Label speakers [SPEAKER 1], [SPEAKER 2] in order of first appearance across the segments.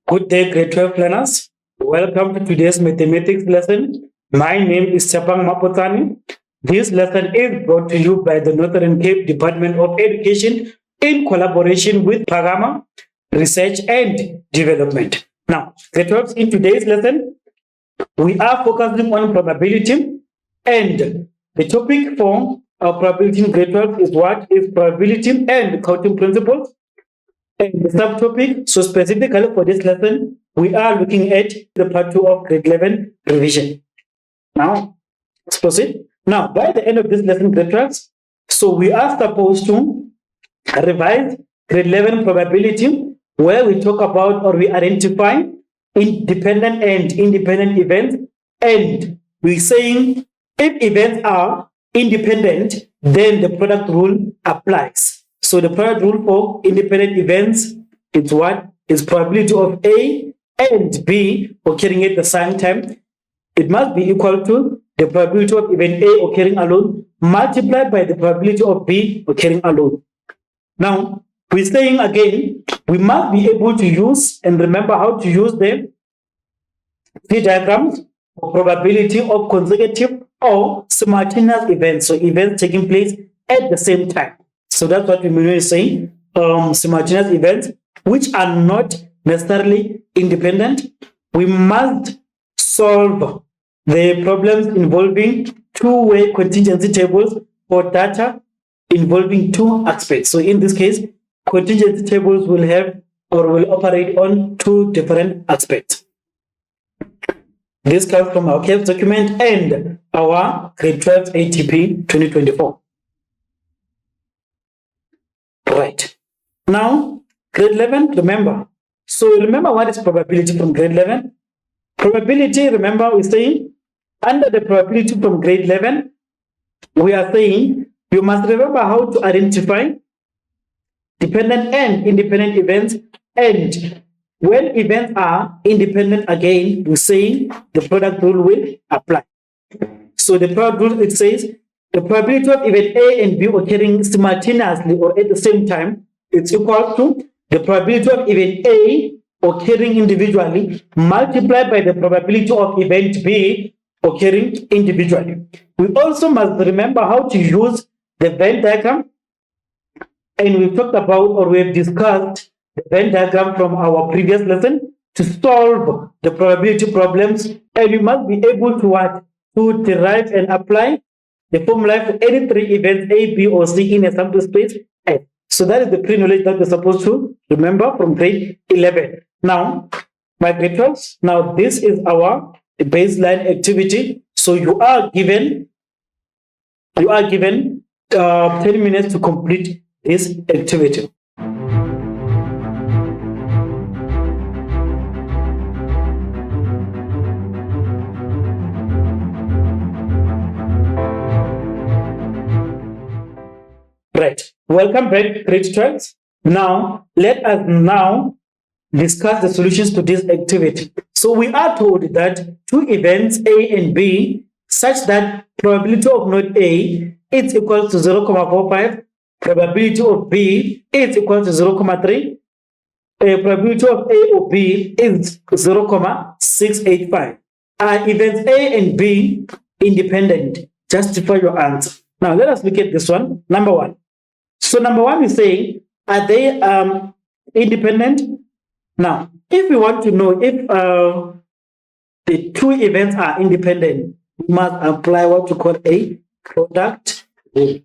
[SPEAKER 1] Good day, grade 12 learners. Welcome to today's mathematics lesson. My name is Chapang Mapotani. This lesson is brought to you by the Northern Cape Department of Education in collaboration with Pagama Research and Development. Now, grade 12, in today's lesson, we are focusing on probability, and the topic for our probability in grade 12 is what is probability and counting principles. And the subtopic, so specifically for this lesson, we are looking at the part 2 of grade 11 revision. Now, let's proceed. Now, by the end of this lesson, grade 12, so we are supposed to revise grade 11 probability, where we talk about or we identify independent and independent events, and we're saying if events are independent, then the product rule applies. So the product rule for independent events is what? Is probability of A and B occurring at the same time. It must be equal to the probability of event A occurring alone multiplied by the probability of B occurring alone. Now, we're saying again, we must be able to use and remember how to use the T diagrams for probability of consecutive or simultaneous events. So events taking place at the same time. So that's what we mean when we say simultaneous events, which are not necessarily independent. We must solve the problems involving two-way contingency tables for data involving two aspects. So in this case, contingency tables will have or will operate on two different aspects. This comes from our CAPS document and our grade 12 ATP 2024. Right. Now, grade 11, remember. So remember what is probability from grade 11? Probability, remember, we're saying under the probability from grade 11, we are saying you must remember how to identify dependent and independent events, and when events are independent again, we're saying the product rule will apply. So the product rule, it says the probability of event A and B occurring simultaneously or at the same time is equal to the probability of event A occurring individually multiplied by the probability of event B occurring individually. We also must remember how to use the Venn diagram, and we've talked about or we've discussed the Venn diagram from our previous lesson to solve the probability problems, and we must be able to what? To derive and apply the formula for any three events A, B, or C in a sample space F. So that is the pre-knowledge that we're supposed to remember from grade 11. Now, my grade 12, now this is our baseline activity. So you are given 10 minutes to complete this activity. Right. Welcome back, grade 12. Now, let us now discuss the solutions to this activity. So we are told that two events A and B such that probability of node A is equal to 0.45, probability of B is equal to 0.3, probability of A or B is 0.685. Are events A and B independent? Justify your answer. Now let us look at this one. Number one. So number one is saying, are they independent? Now, if we want to know if the two events are independent, we must apply what we call a product rule.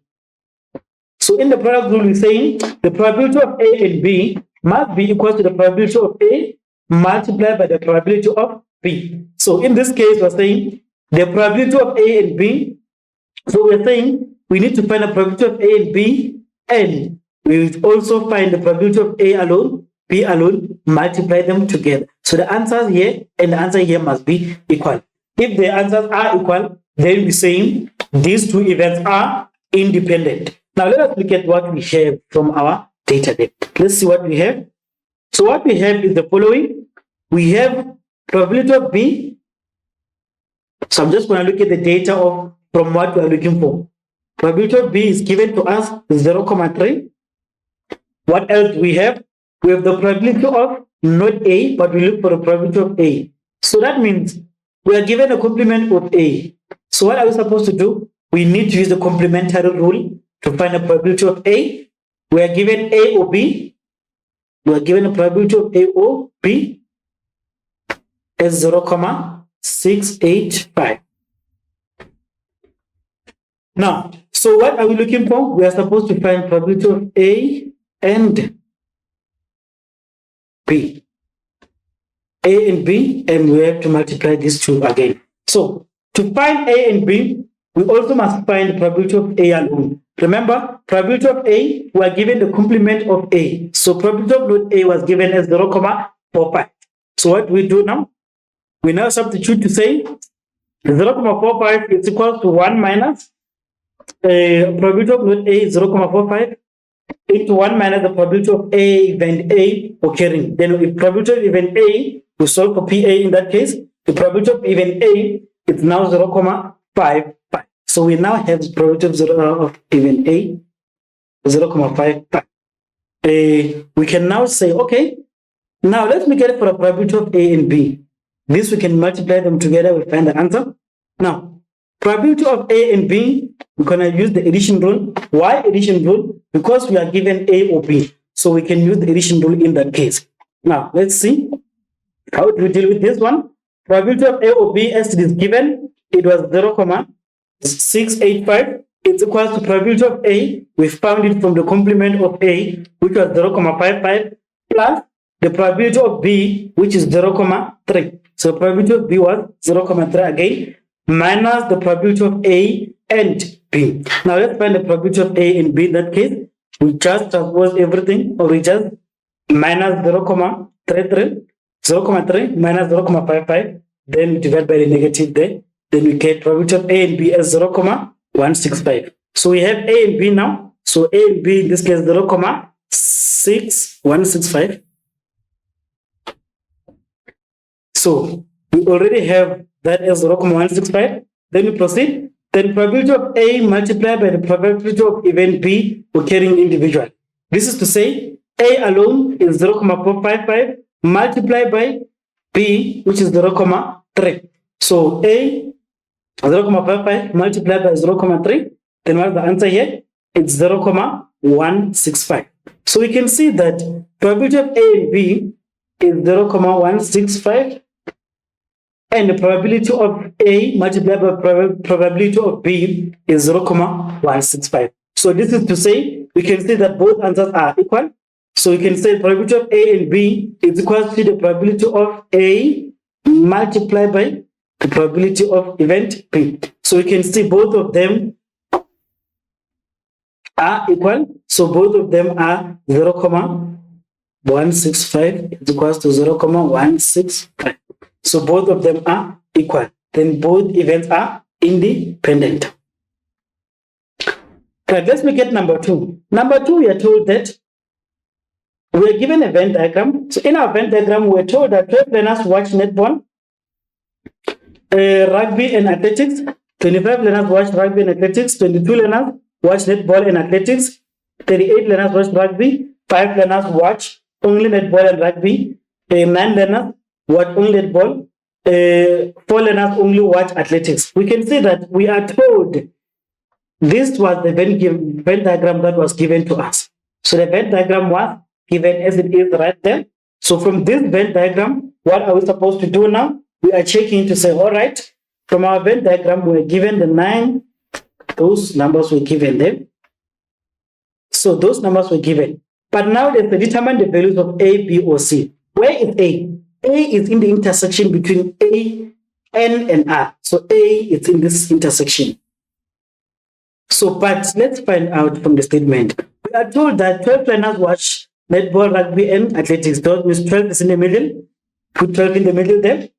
[SPEAKER 1] So in the product rule, we're saying the probability of A and B must be equal to the probability of A multiplied by the probability of B. So in this case, we're saying the probability of A and B. So we're saying we need to find the probability of A and B, and we will also find the probability of A alone, B alone, multiply them together. So the answers here and the answer here must be equal. If the answers are equal, then we're saying these two events are independent. Now let us look at what we have from our data then. Let's see what we have. So what we have is the following. We have probability of B. So I'm just going to look at the data from what we are looking for. Probability of B is given to us 0.3. What else do we have? We have the probability of not A, but we look for the probability of A. So that means we are given a complement of A. So what are we supposed to do? We need to use the complementary rule to find the probability of A. We are given A or B. We are given a probability of A or B as 0,685. Now, so what are we looking for? We are supposed to find probability of A and B. A and B, and we have to multiply these two again. So, to find A and B, we also must find the probability of A alone. Remember, probability of A, we are given the complement of A. So, probability of node A was given as 0,45. So, what do we do now? We now substitute to say 0,45 is equal to 1 minus probability of node A is 0,45 into 1 minus the probability of A event A occurring. Then if probability of event A, we solve for PA in that case, the probability of event A is now 0,55. So we now have the probability of event A 0,55. We can now say, okay, now let's make it for the probability of A and B. This we can multiply them together, we find the answer. Now, probability of A and B, we're going to use the addition rule. Why addition rule? Because we are given A or B. So we can use the addition rule in that case. Now, let's see. How do we deal with this one? Probability of A or B as it is given, it was 0,685. It's equal to probability of A. We found it from the complement of A, which was 0,55, plus the probability of B, which is 0,3. So probability of B was 0,3 again, minus the probability of A and B. Now let's find the probability of A and B in that case. We just transpose everything, or we just minus 0,3 minus 0,55, then divide by the negative there. Then we get probability of A and B as 0,165. So we have A and B now. So A and B in this case 0,6165. So we already have that as 0,165. Then we proceed. Then probability of A multiplied by the probability of event B occurring individually. This is to say A alone is 0,455 multiplied by B, which is 0,3. So A 0,55 multiplied by 0,3. Then what's the answer here? It's 0,165. So we can see that probability of A and B is 0,165. And the probability of A multiplied by probability of B is 0,165. So this is to say, we can say that both answers are equal. So we can say probability of A and B is equal to the probability of A multiplied by the probability of event B. So we can see both of them are equal. So both of them are 0,165 is equal to 0,165. So both of them are equal. Then both events are independent. Right, let's look at number 2. Number 2, we are told that we are given a Venn diagram. So in our Venn diagram, we are told that 12 learners watch netball, rugby and athletics. 25 learners watch rugby and athletics. 22 learners watch netball and athletics. 38 learners watch rugby. 5 learners watch only netball and rugby. 9 learners watch only netball. 4 learners only watch athletics. We can see that we are told this was the Venn diagram that was given to us. So the Venn diagram was given as it is right there. So from this Venn diagram, what are we supposed to do now? We are checking to say, all right, from our Venn diagram, we're given the 9, those numbers were given there. So those numbers were given. But now let's determine the values of A, B, or C. Where is A? A is in the intersection between A, N, and R. So A is in this intersection. So, but let's find out from the statement. We are told that 12 learners watch netball, rugby, and athletics. That means 12 is in the middle. Put 12 in the middle there.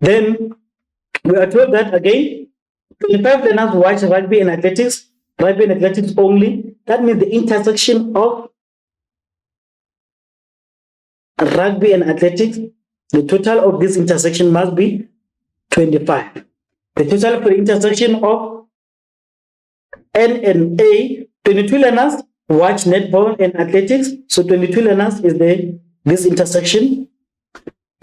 [SPEAKER 1] Then we are told that again, 25 learners watch rugby and athletics only. That means the intersection of rugby and athletics, the total of this intersection must be 25. The total for the intersection of N and A, 22 learners watch netball and athletics. So 22 learners is this intersection.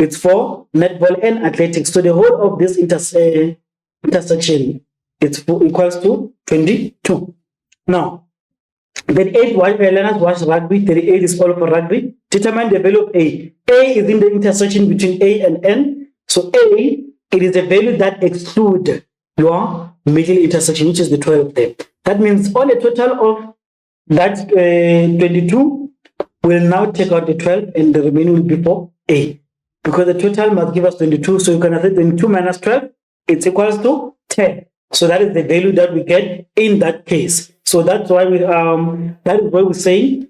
[SPEAKER 1] It's for netball and athletics. So the whole of this intersection equals to 22. Now, then 8 learners watch rugby, 38 is all for rugby. Determine the value of A. A is in the intersection between A and N. So A, it is a value that excludes your middle intersection, which is the 12 there. That means on a total of that 22, we'll now take out the 12 and the remaining will be for A. Because the total must give us 22. So you can say 22 minus 12, it's equals to 10. So that is the value that we get in that case. So that's why we that is why we say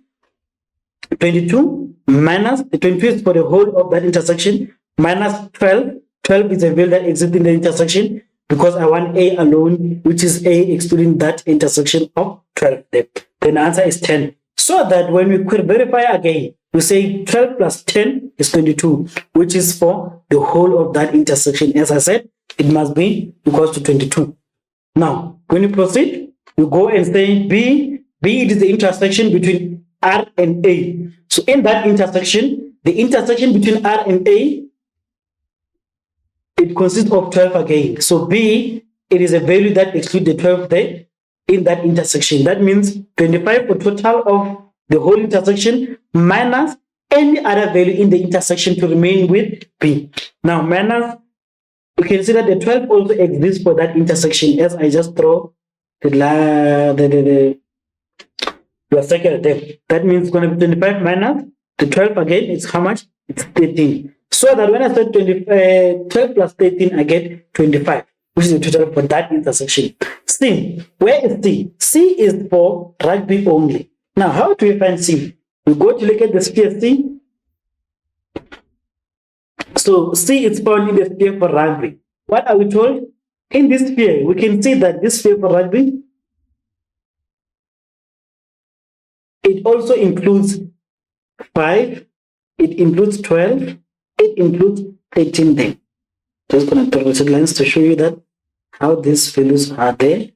[SPEAKER 1] 22 minus the 22 is for the whole of that intersection minus 12. 12 is a value that exists in the intersection because I want A alone, which is A excluding that intersection of 12 there. Then the answer is 10. So that when we could verify again, we say 12 plus 10 is 22, which is for the whole of that intersection. As I said, it must be equals to 22. Now, when you proceed, you go and say B. B it is the intersection between R and A. So in that intersection, the intersection between R and A, it consists of 12 again. So B, it is a value that excludes the 12 there in that intersection. That means 25 for total of the whole intersection minus any other value in the intersection to remain with B. Now, minus, you can see that the 12 also exists for that intersection as I just draw the circle there. That means it's going to be 25 minus the 12 again. It's how much? It's 13. So that when I say 12 plus 13, I get 25, which is the total for that intersection. C. Where is C? C is for rugby only. Now, how do we find C? We go to look at the sphere C. So C is found in the sphere for rugby. What are we told? In this sphere, we can see that this sphere for rugby, it also includes 5, it includes 12, it includes 13 there. Just going to draw the lines to show you that how these values are there.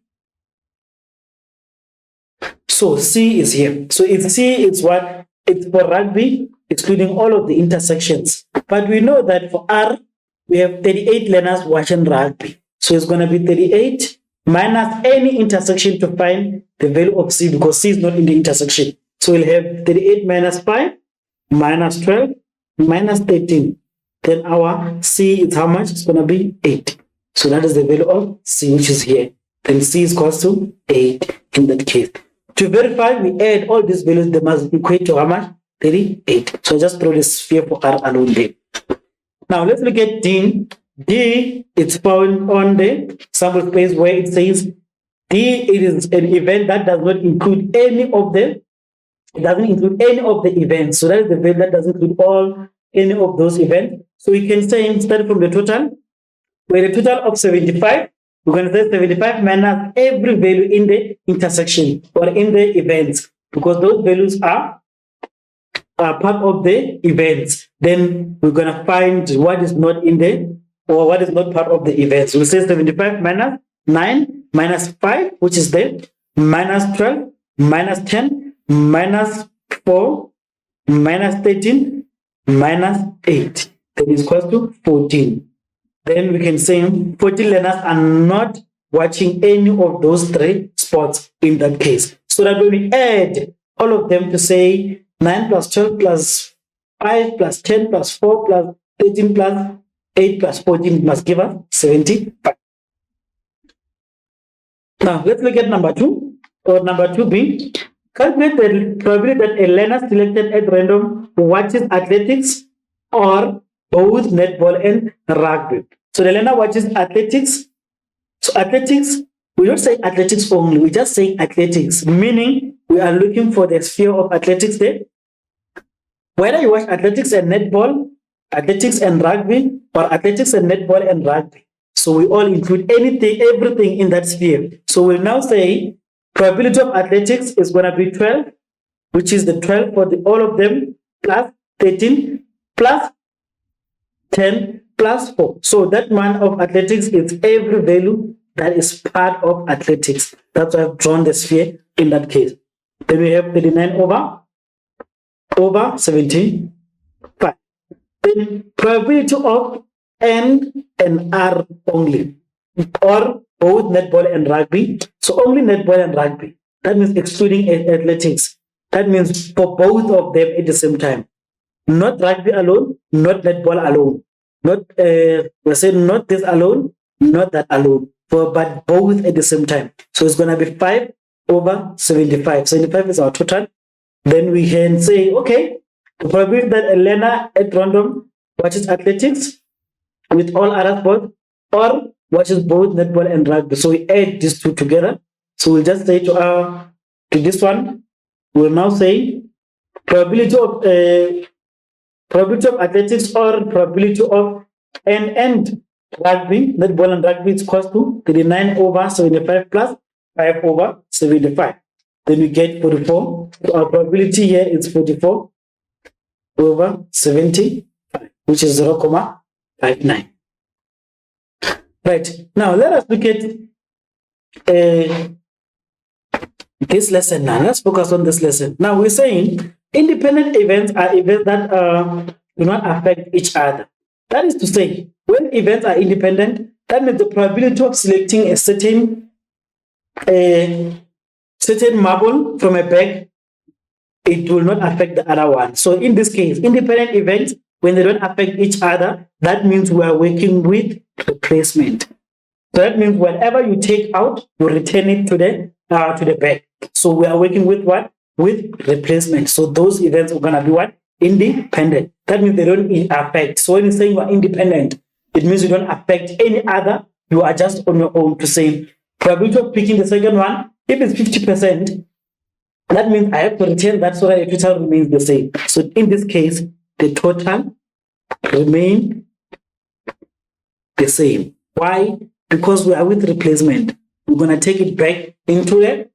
[SPEAKER 1] So C is here. So if C is what? It's for rugby, excluding all of the intersections. But we know that for R, we have 38 learners watching rugby. So it's going to be 38 minus any intersection to find the value of C because C is not in the intersection. So we'll have 38 minus 5 minus 12 minus 13. Then our C is how much? It's going to be 8. So that is the value of C, which is here. Then C is equal to 8 in that case. To verify, we add all these values. They must equate to how much? 38. So just throw this sphere for R alone there. Now let's look at D. D, it's found on the sample space where it says D, it is an event that does not include any of the, it doesn't include any of the events. So that is the value that doesn't include any of those events. So we can say instead from the total, where the total of 75, we're going to say 75 minus every value in the intersection or in the events, because those values are part of the events. Then we're going to find what is not in the, or what is not part of the events. We'll say 75 minus 9 minus 5, which is there, minus 12, minus 10, minus 4, minus 13, minus 8. That is equal to 14. Then we can say 14 learners are not watching any of those 3 sports in that case. So that when we add all of them to say 9 plus 12 plus 5 plus 10 plus 4 plus 13 plus 8 plus 14 must give us 75. Now let's look at number 2, or number 2b. Calculate the probability that a learner selected at random watches athletics or both netball and rugby. So the learner watches athletics. So athletics, we don't say athletics only, we just say athletics, meaning we are looking for the sphere of athletics there. Whether you watch athletics and netball, athletics and rugby, or athletics and netball and rugby. So we all include anything, everything in that sphere. So we'll now say probability of athletics is going to be 12, which is the 12 for all of them, plus 13, plus 10, plus 4. So that one of athletics is every value that is part of athletics. That's why I've drawn the sphere in that case. Then we have 39 over 75. then probability of N and R only, or both netball and rugby. So only netball and rugby. That means excluding athletics. That means for both of them at the same time. Not rugby alone, not netball alone. Not we say not this alone, not that alone. But both at the same time. So it's gonna be 5 over 75. 75 is our total. Then we can say, okay, the probability that a learner at random watches athletics with all other sports, or watches both netball and rugby. So we add these two together. So we'll just say to this one, we'll now say probability of athletics or probability of and rugby, netball and rugby is equals to 39 over 75 plus 5 over 75. Then we get 44. So our probability here is 44 over 75, which is 0.59. Right. Now let us look at this lesson now. Let's focus on this lesson. Now we're saying independent events are events that do not affect each other. That is to say, when events are independent, that means the probability of selecting a certain marble from a bag, it will not affect the other one. So in this case, independent events, when they don't affect each other, that means we are working with replacement. So that means whatever you take out, you return it to the bag. So we are working with what? With replacement. So those events are gonna be what? Independent. That means they don't affect. So when you say you are independent, it means you don't affect any other. You are just on your own. To say probability of picking the second one, if it's 50%, that means I have to return that so that the total remains the same. So in this case, the total remains the same. Why? Because we are with replacement. We're gonna take it back into the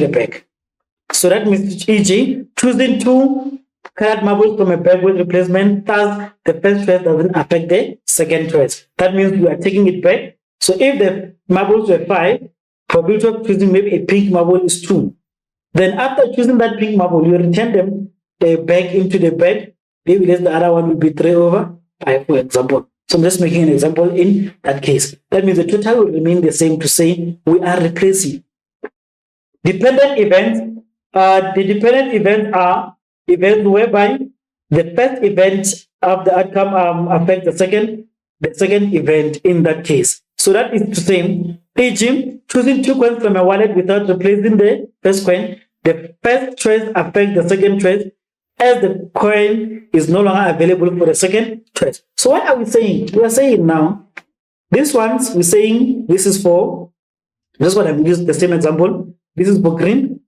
[SPEAKER 1] bag. So that means, e.g., choosing 2 colored marbles from a bag with replacement, thus the first choice doesn't affect the second choice. That means we are taking it back. So if the marbles were 5, probability of choosing maybe a pink marble is 2. Then after choosing that pink marble, you return them back into the bag. Maybe the other one will be 3 over 5, for example. So I'm just making an example in that case. That means the total will remain the same. To say we are replacing. Dependent events. The dependent events are events whereby the first event of the outcome affects the second event in that case. So that is the same. E.g., choosing 2 coins from a wallet without replacing the first coin, the first choice affects the second choice as the coin is no longer available for the second choice. So what are we saying? We are saying now, these ones, we're saying this is for, this is what I'm using the same example. This is for green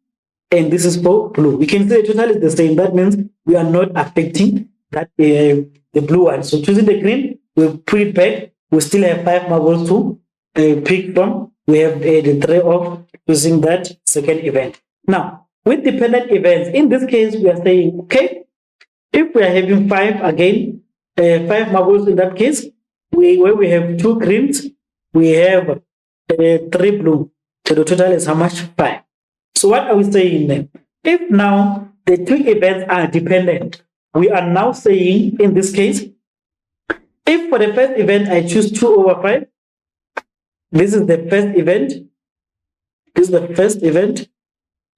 [SPEAKER 1] and this is for blue. We can say the total is the same. That means we are not affecting that the blue one. So choosing the green, we'll put it back. We still have 5 marbles to pick from. We have the 3 of choosing that second event. Now, with dependent events, in this case, we are saying, okay, if we are having 5 again, 5 marbles in that case, where we have 2 greens, we have 3 blue. So the total is how much? 5. So what are we saying then? If now the 2 events are dependent, we are now saying in this case, if for the first event I choose 2 over 5, this is the first event, this is the first event,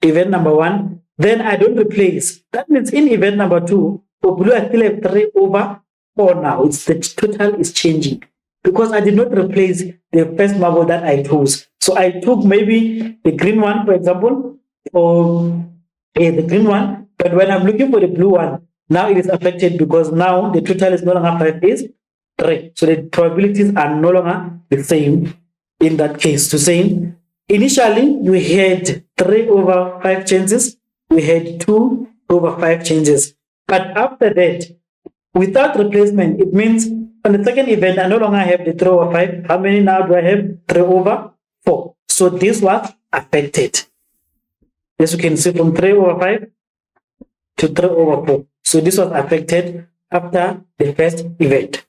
[SPEAKER 1] event number 1, then I don't replace. That means in event number 2, for blue I still have 3 over 4 now. It's the total is changing because I did not replace the first marble that I chose. So I took maybe the green one, for example, or the green one, but when I'm looking for the blue one, now it is affected because now the total is no longer 5, is 3. So the probabilities are no longer the same in that case. To say, initially we had 3 over 5 chances, we had 2 over 5 changes. But after that, without replacement, it means on the second event, I no longer have the 3 over 5. How many now do I have? 3 over 4. So this was affected. As you can see, from 3 over 5 to 3 over 4. So this was affected after the first event.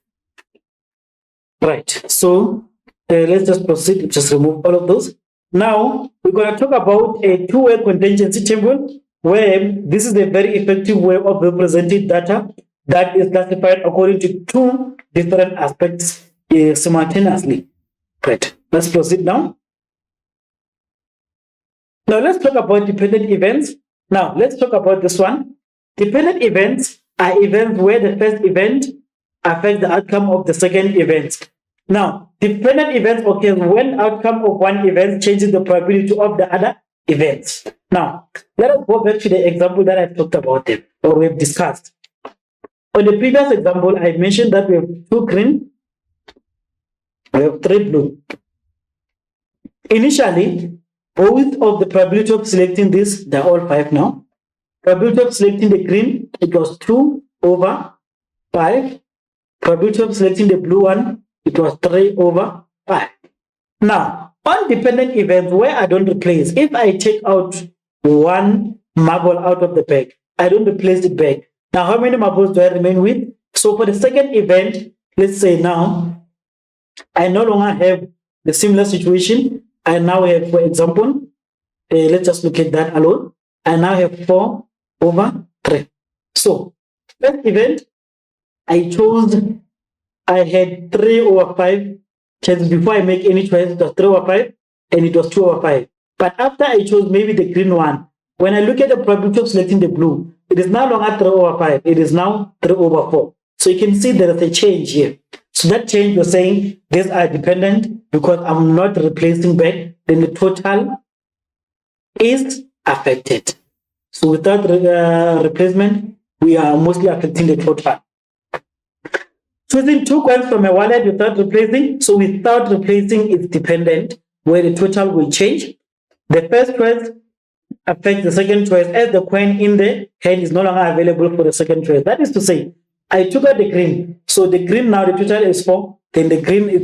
[SPEAKER 1] Right. So let's just proceed. Just remove all of those. Now we're going to talk about a two-way contingency table, where this is a very effective way of representing data that is classified according to two different aspects simultaneously. Great. Let's proceed now. Now let's talk about dependent events. Now let's talk about this one. Dependent events are events where the first event affects the outcome of the second event. Now, dependent events occur when outcome of one event changes the probability of the other events. Now, let us go back to the example that I talked about them, or we've discussed. On the previous example, I mentioned that we have 2 green, we have 3 blue. Initially, both of the probability of selecting this, they're all 5 now. Probability of selecting the green, it was 2 over 5. Probability of selecting the blue one, it was 3 over 5. Now, on dependent events where I don't replace, if I take out one marble out of the bag, I don't replace it back. Now, how many marbles do I remain with? So for the second event, let's say now, I no longer have the similar situation. I now have, for example, let's just look at that alone. I now have 4 over 3. So, first event, I had 3 over 5 chances before I make any choice. It was 3 over 5 and it was 2 over 5. But after I chose maybe the green one, when I look at the probability of selecting the blue, it is no longer 3 over 5. It is now 3 over 4. So you can see there is a change here. So that change, you're saying these are dependent because I'm not replacing back, then the total is affected. So without replacement, we are mostly affecting the total. Choosing 2 coins from a wallet without replacing. So without replacing, it's dependent, where the total will change. The first choice affects the second choice as the coin in the hand is no longer available for the second choice. That is to say, I took out the green. So the green now, the total is 4. Then the green, it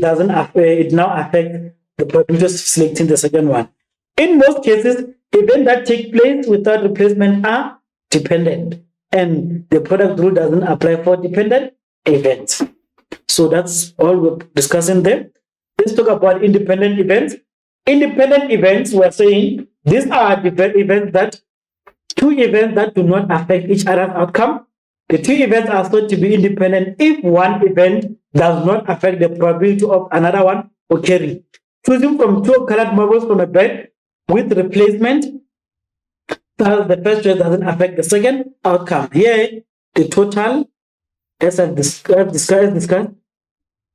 [SPEAKER 1] now affects the probability of selecting the second one. In most cases, events that take place without replacement are dependent. And the product rule doesn't apply for dependent events. So that's all we're discussing there. Let's talk about independent events. Independent events, we're saying these are events that 2 events that do not affect each other's outcome. The 2 events are thought to be independent if one event does not affect the probability of another one occurring. Choosing from 2 colored marbles from a bag with replacement, thus the first choice doesn't affect the second outcome. Here, the total, as I've discussed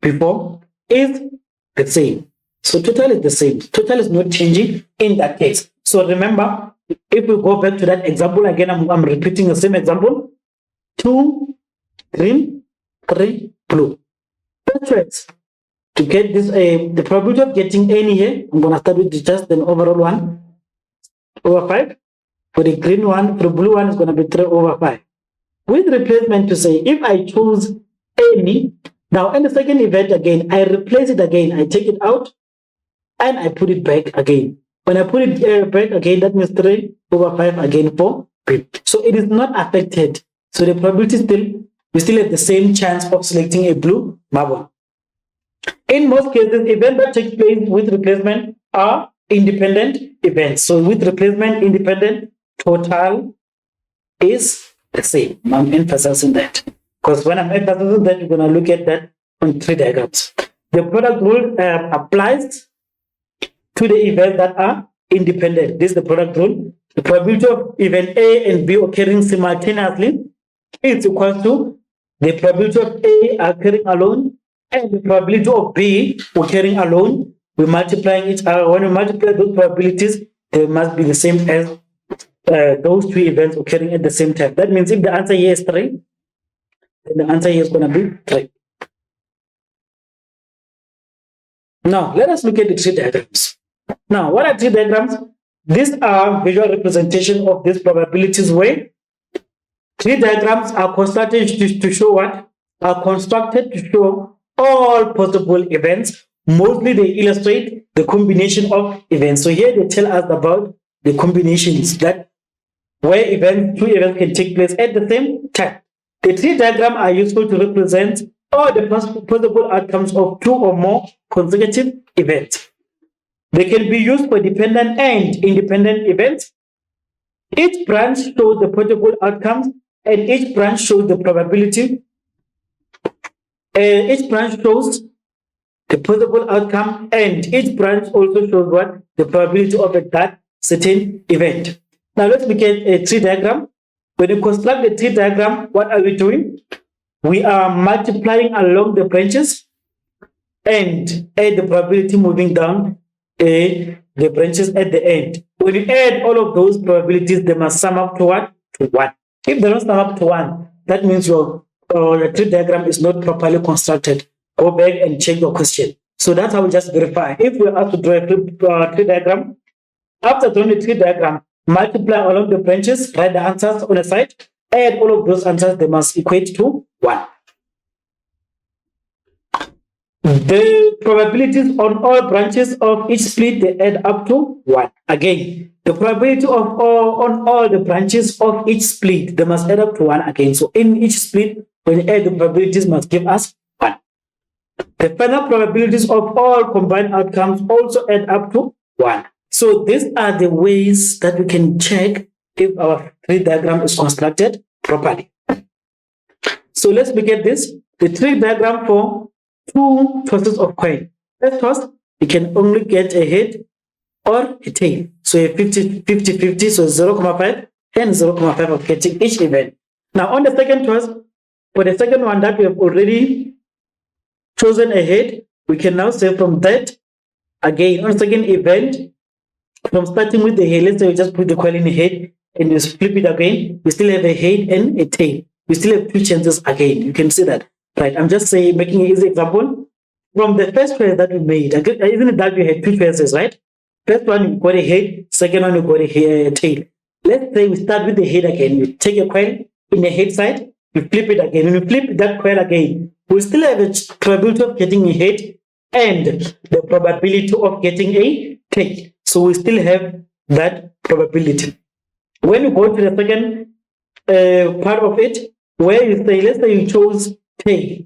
[SPEAKER 1] before, is the same. So total is the same. Total is not changing in that case. So remember, if we go back to that example again, I'm repeating the same example. 2 green, 3 blue. First choice to get this, the probability of getting any here, I'm going to start with just an overall 1 over 5. For the green one, for the blue one, is going to be 3 over 5. With replacement to say, if I choose any, now in the second event again, I replace it again, I take it out, and I put it back again. When I put it back again, that means 3 over 5 again for B. So it is not affected. So the probability we still have the same chance of selecting a blue marble. In most cases, events that take place with replacement are independent events. So with replacement, independent, total is the same. I'm emphasizing that. Because when I'm emphasizing that, you're going to look at that on 3 diagrams. The product rule applies to the events that are independent. This is the product rule. The probability of event A and B occurring simultaneously is equal to the probability of A occurring alone and the probability of B occurring alone. We multiply each other. When we multiply those probabilities, they must be the same as those 2 events occurring at the same time. That means if the answer here is 3, then the answer here is going to be 3. Now, let us look at the 3 diagrams. Now, what are 3 diagrams? These are visual representation of these probabilities where 3 diagrams are constructed to show what? Are constructed to show all possible events. Mostly they illustrate the combination of events. So here they tell us about the combinations that where 2 events can take place at the same time. The 3 diagrams are useful to represent all the possible outcomes of 2 or more consecutive events. They can be used for dependent and independent events. Each branch shows the possible outcomes and each branch shows the probability. Each branch shows the possible outcome, and each branch also shows what the probability of that certain event. Now let's look at a tree diagram. When you construct the tree diagram, what are we doing? We are multiplying along the branches and add the probability moving down the branches at the end. When you add all of those probabilities, they must sum up to what? To 1. If they don't sum up to 1, that means your tree diagram is not properly constructed. Go back and check your question. So that's how we just verify. If we are to draw a tree diagram, after drawing the tree diagram, multiply along the branches, write the answers on the side, add all of those answers, they must equate to 1. The probabilities on all branches of each split, they add up to 1. Again, the probability of on all the branches of each split, they must add up to 1 again. So in each split, when you add the probabilities, must give us 1. The final probabilities of all combined outcomes also add up to 1. So these are the ways that we can check if our tree diagram is constructed properly. So let's look at this. The tree diagram for 2 tosses of coin. First toss, you can only get a head or a tail. So a 50-50, so 0.5 and 0.5 of getting each event. Now on the second toss, for the second one that we have already chosen a head, we can now say from that, again, on the second event, from starting with the head, let's say we just put the coin in the head and you flip it again, we still have a head and a tail. We still have 2 chances again. You can see that. Right, I'm just saying, making an easy example. From the first choice that we made, isn't it that we had 2 choices, right? First one, you got a head, second one, you got a tail. Let's say we start with the head again. You take a coin in the head side, you flip it again. When you flip that coin again, we still have a probability of getting a head and the probability of getting a tail. So we still have that probability. When you go to the second part of it, where you say, let's say you chose tail.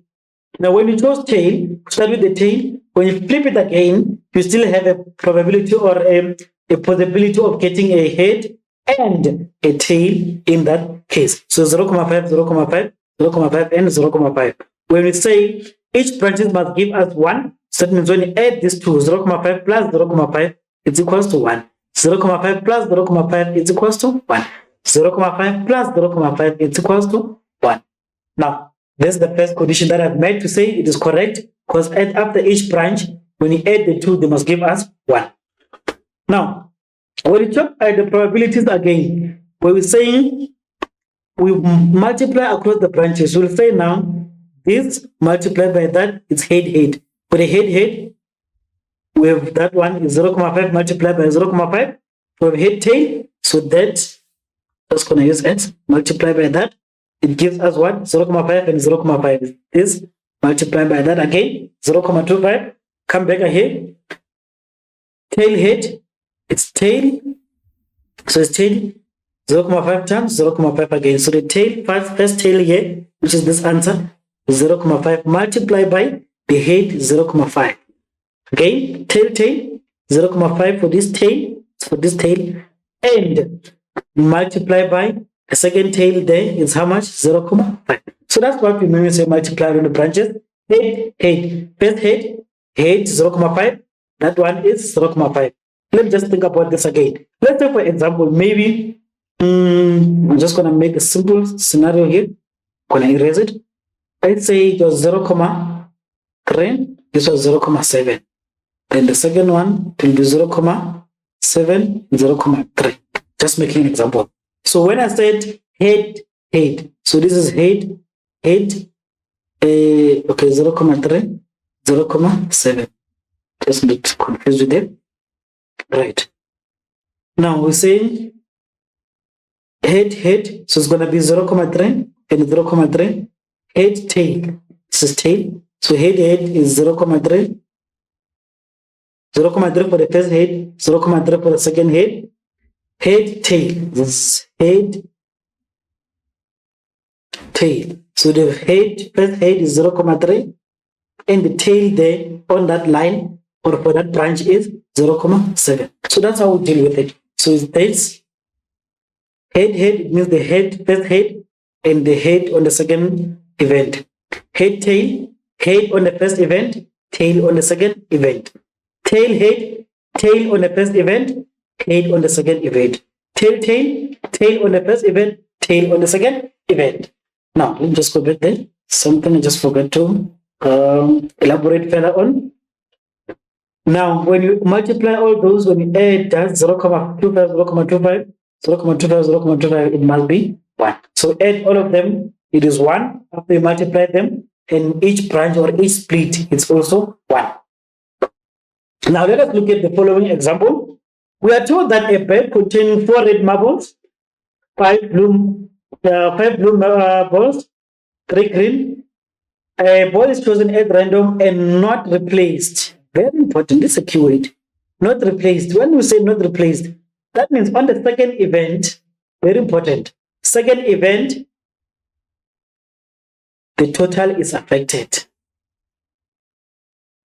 [SPEAKER 1] Now, when you chose tail, start with the tail. When you flip it again, you still have a probability or a possibility of getting a head and a tail in that case. So 0.5, 0.5, 0.5, and 0.5. When we say each branches must give us 1, so that means when you add these two, 0.5 plus 0.5 is equals to 1. 0.5 plus 0.5 is equals to 1. 0.5 plus 0.5 is equals to 1. Now, this is the first condition that I've made to say it is correct, because after each branch, when you add the 2, they must give us 1. Now, when you check the probabilities again, when we're saying we multiply across the branches, we'll say now this multiplied by that is head. For the head, we have that one is 0.5 multiplied by 0.5. For head tail, so that's going to use x multiplied by that. It gives us what? 0.5 and 0.5. This multiplied by that again, 0.25. Come back ahead. Tail head, it's tail. So it's tail 0.5 times 0.5 again. So the tail, first tail here, which is this answer, 0.5 multiplied by the head 0.5. Again, tail 0.5 for this tail, and multiply by the second tail there is how much? 0.5. So that's what we mean when we say multiply on the branches. Head. First head 0.5. That one is 0.5. Let's just think about this again. Let's say, for example, maybe I'm just going to make a simple scenario here. I'm going to erase it. Let's say it was 0.3. This was 0.7. Then the second one will be 0.7, 0.3. Just making an example. So when I said head, so this is head, okay, 0.3, 0.7. Just a bit confused with them. Right. Now we're saying head, so it's going to be 0.3 and 0.3. Head, tail. This is tail. So head is 0.3. 0.3 for the first head, 0.3 for the second head. Head, tail. This is head, tail. So the first head is 0.3, and the tail there on that line or for that branch is 0.7. So that's how we deal with it. So it's this head, it means the first head, and the head on the second event. Head, tail, head on the first event, tail on the second event. Tail, head, tail on the first event, head on the second event. Tail, tail on the first event, tail on the second event. Now, let me just go back there. Something I just forgot to elaborate further on. Now, when you multiply all those, when you add that 0.25, 0.25, 0.25, 0.25, it must be 1. So add all of them, it is 1. After you multiply them, and each branch or each split, it's also 1. Now, let us look at the following example. We are told that a bag contains 4 red marbles, 5 blue balls, 3 green. A ball is chosen at random and not replaced. Very important. This is a keyword. Not replaced. When we say not replaced, that means on the second event, very important. Second event, the total is affected.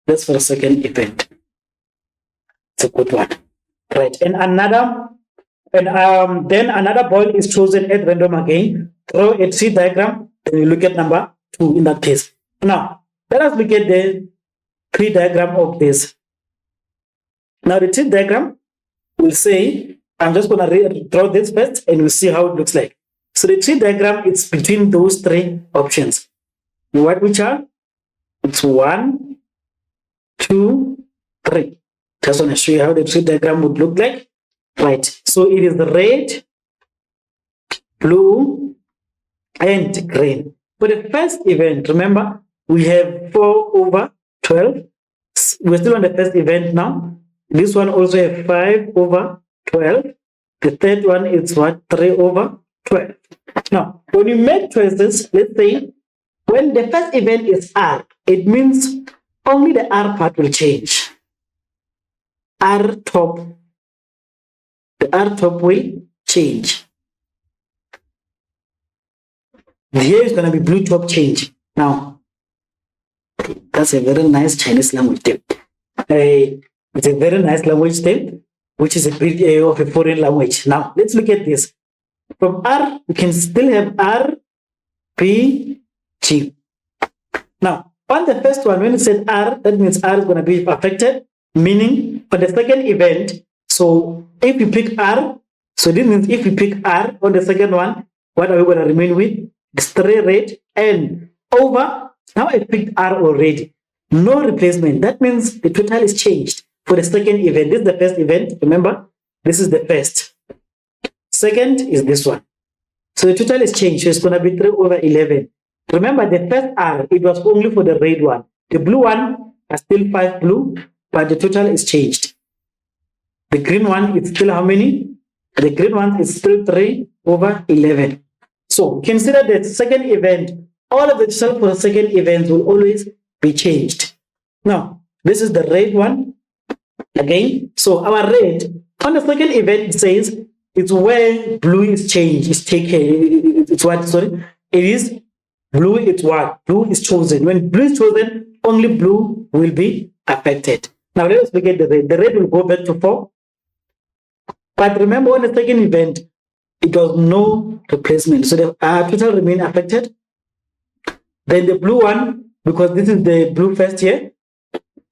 [SPEAKER 1] That's for the second event. It's a good one. Right. And then another ball is chosen at random again. Throw a tree diagram. Then you look at number 2 in that case. Now, let us look at the tree diagram of this. Now, the tree diagram will say, I'm just going to draw this first and we'll see how it looks like. So, the tree diagram is between those 3 options. Which are? It's 1, 2, 3. Just want to show you how the tree diagram would look like. Right. So, it is the red, blue, and green. For the first event, remember, we have 4 over 12. We're still on the first event now. This one also have 5 over 12. The third one is what? 3 over 12. Now, when you make choices, let's say, when the first event is R, it means only the R part will change. R top. The R top will change. Here is going to be blue top change. Now, that's a very nice Chinese language term. It's a very nice language term, which is a bit of a foreign language. Now, let's look at this. From R, we can still have R, P, G. Now, on the first one, when it said R, that means R is going to be affected, meaning for the second event. So, if you pick R, so this means if you pick R on the second one, what are we going to remain with? It's 3 red and over. Now I picked R already. No replacement. That means the total is changed for the second event. This is the first event. Remember, this is the first. Second is this one. So the total is changed. So it's going to be 3 over 11. Remember, the first R, it was only for the red one. The blue one is still 5 blue, but the total is changed. The green one is still how many? The green one is still 3 over 11. So consider the second event. All of the total for the second event will always be changed. Now, this is the red one. Again, so our red, on the second event, it says it's where blue is changed. It's taken. It's what? Sorry. It is blue. It's what? Blue is chosen. When blue is chosen, only blue will be affected. Now, let us look at the red. The red will go back to 4. But remember, on the second event, it was no replacement. So the total remain affected. Then the blue one, because this is the blue first here,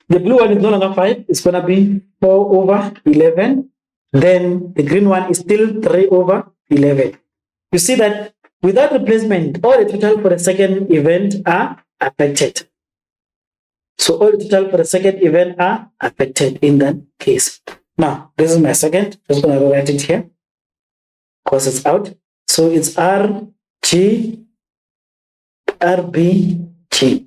[SPEAKER 1] the blue one is no longer 5. It's going to be 4 over 11. Then the green one is still 3 over 11. You see that without replacement, all the total for the second event are affected. So all the total for the second event are affected in that case. Now, this is my second. Just going to write it here because it's out. So it's R, G, R, B, G.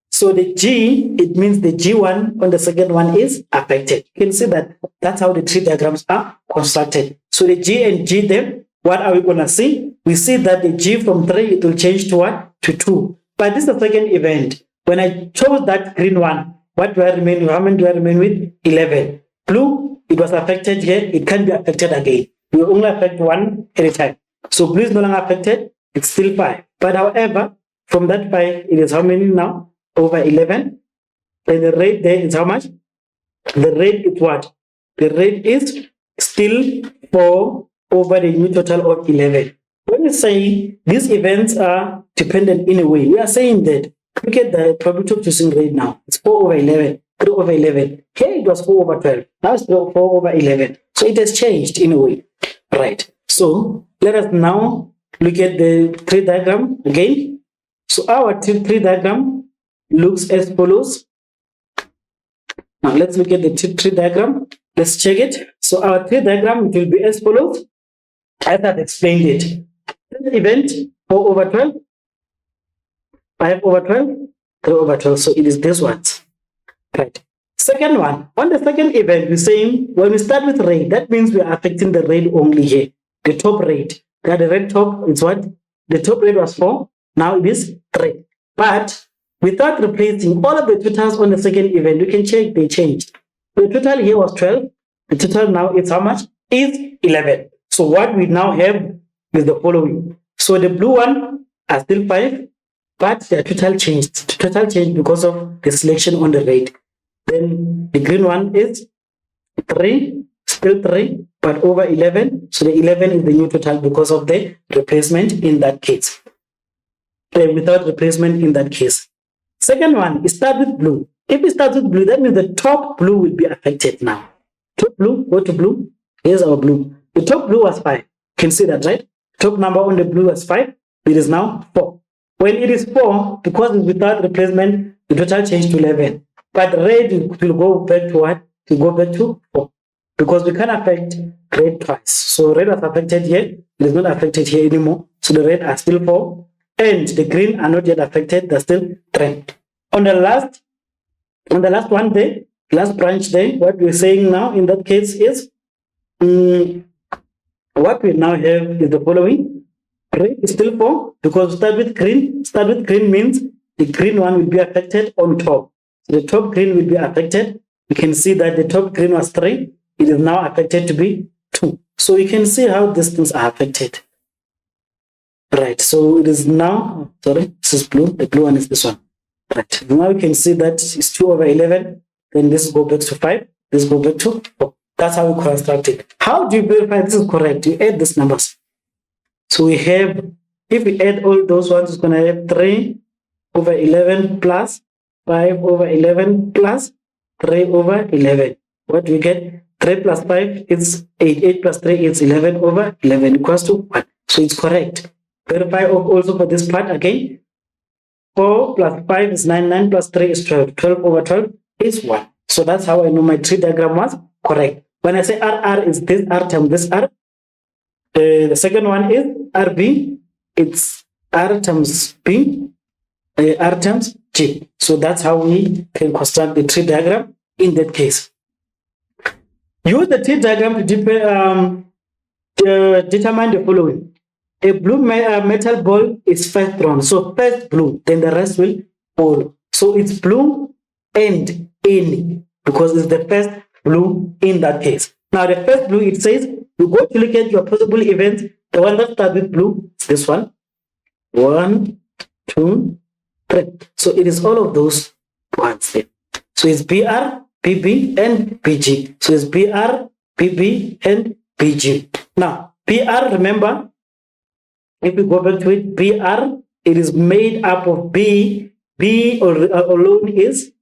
[SPEAKER 1] So the G, it means the G1 on the second one is affected. You can see that that's how the tree diagrams are constructed. So the G and G then, what are we going to see? We see that the G from 3, it will change to what? To 2. But this is the second event. When I chose that green one, what do I remain with? How many do I remain with? 11. Blue, it was affected here. It can't be affected again. We only affect 1 at a time. So blue is no longer affected. It's still 5. But however, from that 5, it is how many now? Over 11. And the red there is how much? The red is what? The red is still 4 over the new total of 11. when we say these events are dependent in a way, we are saying that look at the probability of choosing rate now. It's 4 over 11, 3 over 11. Here it was 4 over 12. Now it's 4 over 11. So it has changed in a way. Right. So let us now look at the tree diagram again. So our tree diagram looks as follows. Now let's look at the tree diagram. Let's check it. So our tree diagram will be as follows. As I've explained it. This event 4 over 12, 5 over 12, 3 over 12. So it is this one. Right. Second one. On the second event, we're saying when we start with rate, that means we are affecting the rate only here. The top rate. That the red top is what? The top rate was 4. Now it is 3. But without replacing all of the totals on the second event, you can check they changed. The total here was 12. The total now is how much? Is 11. So what we now have is the following. So the blue one are still 5, but the total changed. The total changed because of the selection on the rate. Then the green one is 3, still 3, but over 11. So the 11 is the new total because of the replacement in that case. Without replacement in that case. Second one, it starts with blue. If it starts with blue, that means the top blue will be affected now. Top blue, go to blue. Here's our blue. The top blue was 5. You can see that, right? Top number on the blue was 5. It is now 4. When it is 4, because it's without replacement, the total changed to 11. But red will go back to what? To go back to 4. Because we can't affect red twice. So red was affected here. It is not affected here anymore. So the red are still 4. And the green are not yet affected. They're still 3. On the last one there, last branch there, what we're saying now in that case is what we now have is the following. Red is still 4 because we start with green. Start with green means the green one will be affected on top. So the top green will be affected. You can see that the top green was 3. It is now affected to be 2. So you can see how these things are affected. Right. So it is now, sorry, this is blue. The blue one is this one. Right. Now you can see that it's 2 over 11. Then this go back to 5. This go back to 4. That's how we construct it. How do you verify this is correct? You add these numbers. So we have, if we add all those ones, it's going to have 3 over 11 plus 5 over 11 plus 3 over 11. What do we get? 3 plus 5 is 8. 8 plus 3 is 11 over 11 equals to 1. So it's correct. Verify also for this part again. 4 plus 5 is 9. 9 plus 3 is 12. 12 over 12 is 1. So that's how I know my tree diagram was correct. When I say RR is this R times this R. The second one is RB. It's R times B. R times G. So that's how we can construct the tree diagram in that case. Use the tree diagram to determine the following. A blue metal ball is first drawn. So first blue, then the rest will follow. So it's blue and N because it's the first blue in that case. Now the first blue, it says you go to look at your possible events. The one that starts with blue is this one. 1, 2, 3. So it is all of those ones there. So it's BR, PB, and PG. So it's BR, PB, and PG. Now BR, remember, if we go back to it, BR, it is made up of B. B alone is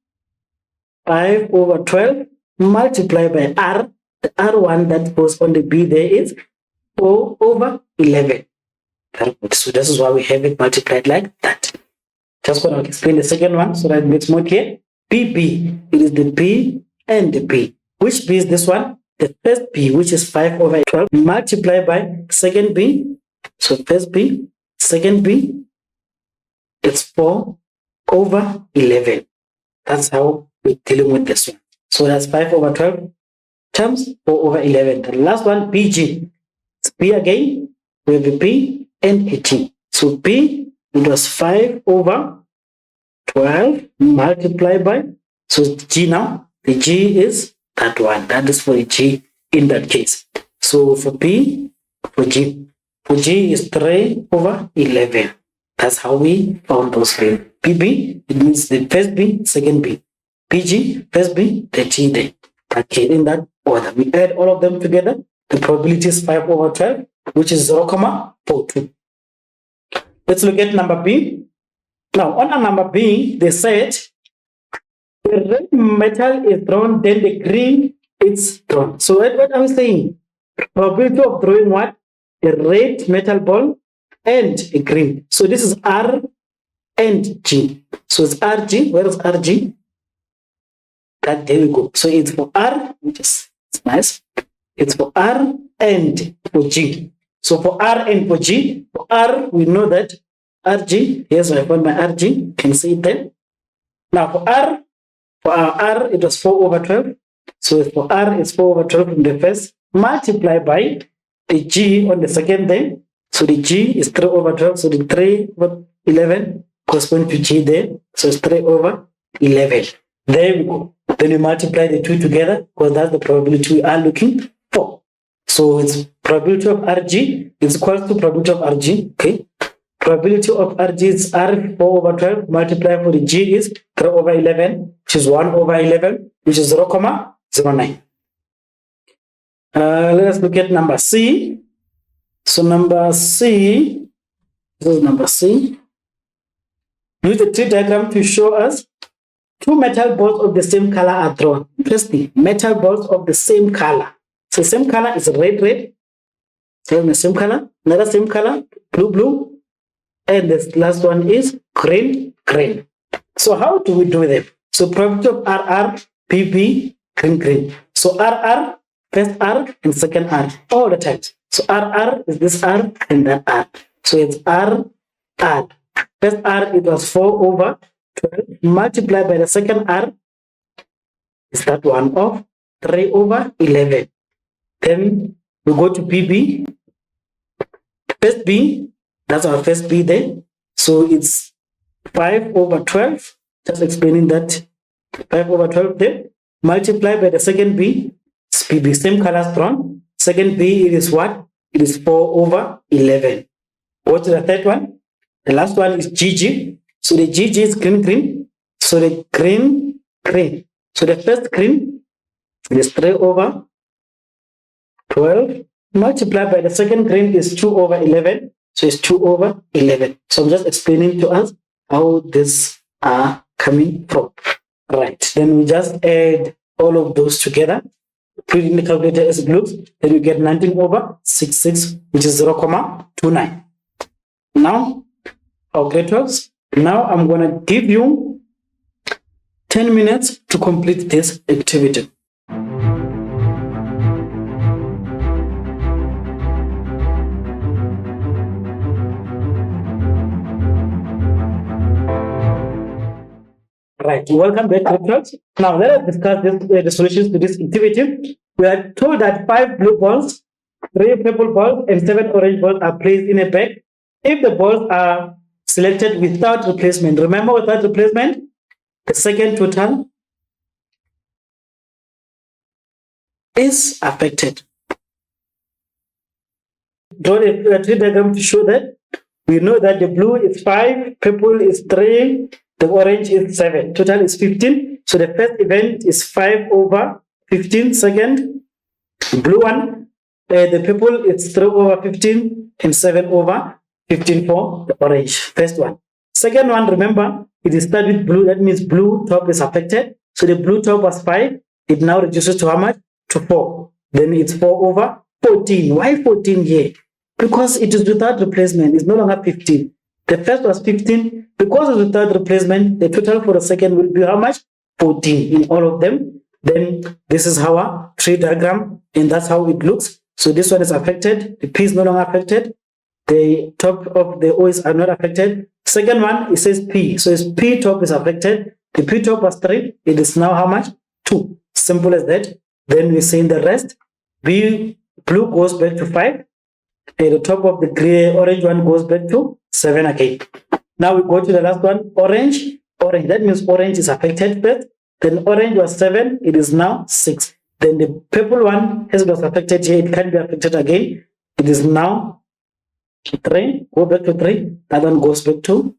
[SPEAKER 1] 5 over 12 multiplied by R. The R1 that goes on the B there is 4 over 11. So this is why we have it multiplied like that. Just going to explain the second one so that it makes more clear. PB, it is the B and the B. Which B is this one? The first B, which is 5 over 12, multiplied by second B. So first B, second B, it's 4 over 11. That's how we're dealing with this one. So that's 5 over 12 times 4 over 11. The last one, PG. It's B again. We have a B and a G. So B, it was 5 over 12 multiplied by, so G now, the G is that one. That is for a G in that case. So for B, for G is 3 over 11. That's how we found those three. PB, it means the first B, second B. PG, first B, the G there. Okay, in that order. We add all of them together. The probability is 5 over 12, which is 0.42. Let's look at number B. Now, on number B, they said the red metal is drawn, then the green is drawn. So what are we saying? Probability of drawing what? A red metal ball and a green. So this is R and G. So it's RG. Where is RG? That there we go. So it's for R, which is nice. It's for R and for G. So for R and for G, for R, we know that RG, here's I found my RG, you can see it there. Now for our R, it was 4 over 12. So for R, it's 4 over 12 from the first, multiply by the G on the second there. So the G is 3 over 12, so the 3 over 11 corresponds to G there. So it's 3 over 11. There we go. Then we multiply the two together because that's the probability we are looking for. So it's probability of RG is equal to probability of RG. Okay. Probability of RG is R 4 over 12 multiplied for the G is 3 over 11, which is 1 over 11, which is 0.09. Let us look at number C. So number C, this is number C. Use the tree diagram to show us two metal balls of the same color are drawn. Interesting. Metal balls of the same color. So same color is red. So the same color. Another same color, blue. And the last one is green. So how do we do them? So probability of RR, PP, green. So RR, first R and second R, all the times. So RR is this R and that R. So it's R. First R, it was 4 over 12 multiplied by the second R is that one of 3 over 11. Then we go to PB. First B, that's our first B there. So it's 5 over 12. Just explaining that 5 over 12 there. Multiplied by the second B, it's PB. Same colors drawn. Second B, it is what? It is 4 over 11. Go to the third one. The last one is GG. So the GG is green. So the green. So the first green is 3 over 12 multiplied by the second green is 2 over 11. So it's 2 over 11. So I'm just explaining to us how these are coming from. Right. Then we just add all of those together. Put it in the calculator as it looks. Then you get 19 over 66, which is 0.29. Now, our grade 12s. Now I'm going to give you 10 minutes to complete this activity. Right, welcome back to class. Now let us discuss the solutions to this activity. We are told that 5 blue balls, 3 purple balls, and 7 orange balls are placed in a bag. If the balls are selected without replacement, remember without replacement, the second total is affected. Draw a tree diagram to show that. We know that the blue is 5, purple is 3, the orange is 7. Total is 15. So the first event is 5 over 15. Second, blue one, the purple is 3 over 15 and 7 over 15 for the orange. First one. Second one, remember, it is started with blue. That means blue top is affected. So the blue top was 5. It now reduces to how much? To 4. Then it's 4 over 14. Why 14 here? Because it is without replacement. It's no longer 15. The first was 15. Because it's without replacement, the total for the second will be how much? 14 in all of them. Then this is our tree diagram, and that's how it looks. So this one is affected. The P is no longer affected. The top of the O's are not affected. Second one, it says P. So it's P top is affected. The P top was 3. It is now how much? 2. Simple as that. Then we say in the rest, B blue goes back to 5. And the top of the gray orange one goes back to 7 again. Now we go to the last one, orange. That means orange is affected first. Then orange was 7. It is now 6. Then the purple one has been affected here. It can be affected again. It is now 3. Go back to 3. That one goes back to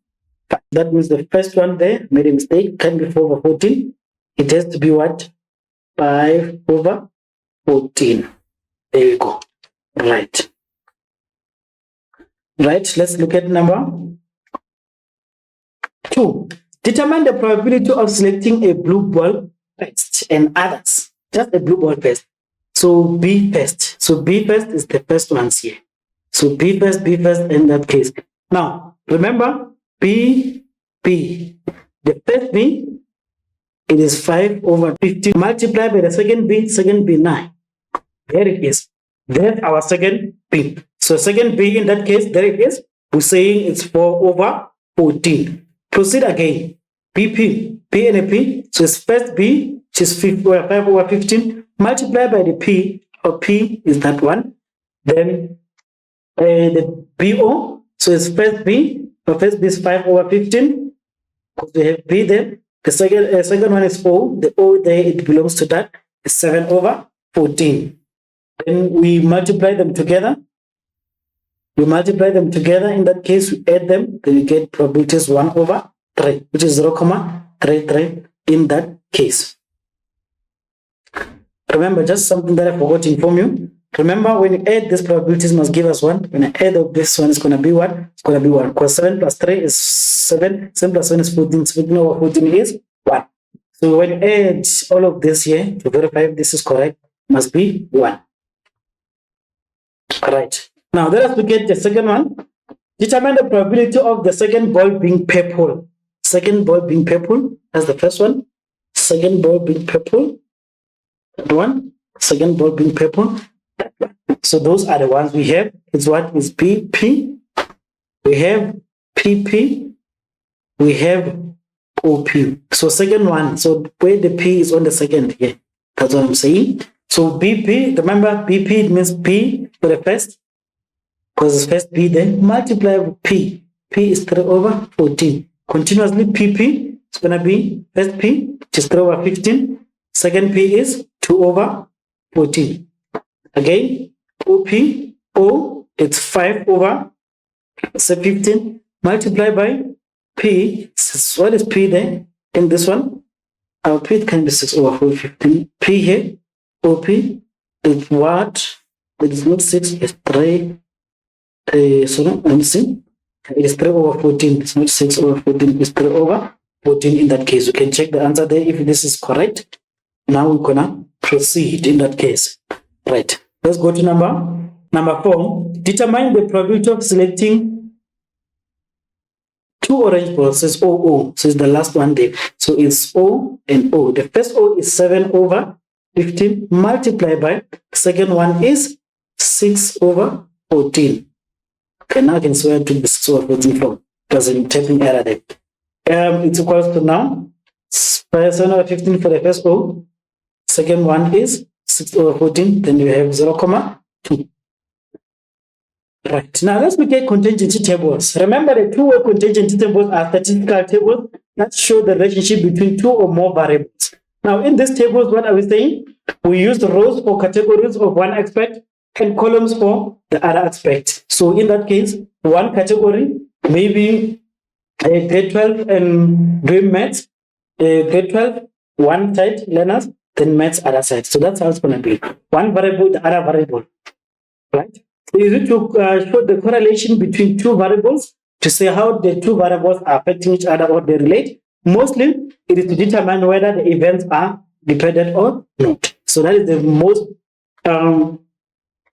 [SPEAKER 1] 5. That means the first one there made a mistake. Can be 4 over 14. It has to be what? 5 over 14. There you go. Right. Right, let's look at number 2. Determine the probability of selecting a blue ball first and others. Just a blue ball first. So B first. So B first is the first ones here. So B first in that case. Now, remember B. The first B, it is 5 over 15 multiplied by the second B 9. There it is. There's our second B. So second B in that case, there it is. We're saying it's 4 over 14. Proceed again. BP, P and a P. So it's first B, which is 5 over 15, multiplied by the P, or P is that one. Then the BO, so it's first B, the first B is 5 over 15. We have B there. The second one is O. The O there, it belongs to that. It's 7 over 14. Then we multiply them together. In that case, we add them, then we get probabilities 1 over 3, which is 0.33 in that case. Remember, just something that I forgot to inform you. Remember, when you add these probabilities, must give us 1. When I add up this one, it's going to be what? It's going to be 1. Because 7 plus 3 is 7. 7 plus 1 is 14. 17 over 14 is 1. So when you add all of this here, to verify if this is correct, must be 1. Right. Now, let us look at the second one. Determine the probability of the second ball being purple. Second ball being purple. That's the first one. Second ball being purple. That one. Second ball being purple. So those are the ones we have. It's what is BP. We have PP. We have OP. So second one. So where the P is on the second here. That's what I'm saying. So BP, remember BP, it means P for the first. Because it's first B, then multiply with P. P is 3 over 14. Continuously PP, it's going to be first P, which is 3 over 15. Second P is 2 over 14. Again, OP, O, it's 5 over 15. Multiply by P. So what is P there? In this one, our P can be 6 over 15. P here, OP, is what? It is not 6, it's 3. Let me see. It is 3 over 14. It's not 6 over 14. It's 3 over 14 in that case. You can check the answer there if this is correct. Now we're gonna proceed in that case. Right. Let's go to number 4. Determine the probability of selecting 2 orange balls. So it's OO. So it's the last one there. So it's O and O. The first O is 7 over 15 multiplied by the second one is 6 over 14. Okay, now I can swear to the 6 over 14 form because I'm typing error there. It's equals to now 7 over 15 for the first O. Second one is 6 over 14. Then you have 0.2. Right. Now let's look at contingency tables. Remember, the two-way contingency tables are statistical tables that show the relationship between 2 or more variables. Now, in these tables, what are we saying? We use rows for categories of one aspect and columns for the other aspect. So in that case, one category, maybe grade 12 and doing maths, grade 12, one side learners, then maths other side. So that's how it's going to be. One variable, the other variable. Right? So is it to show the correlation between 2 variables to say how the 2 variables are affecting each other or they relate. Mostly, it is to determine whether the events are dependent or not. So that is the most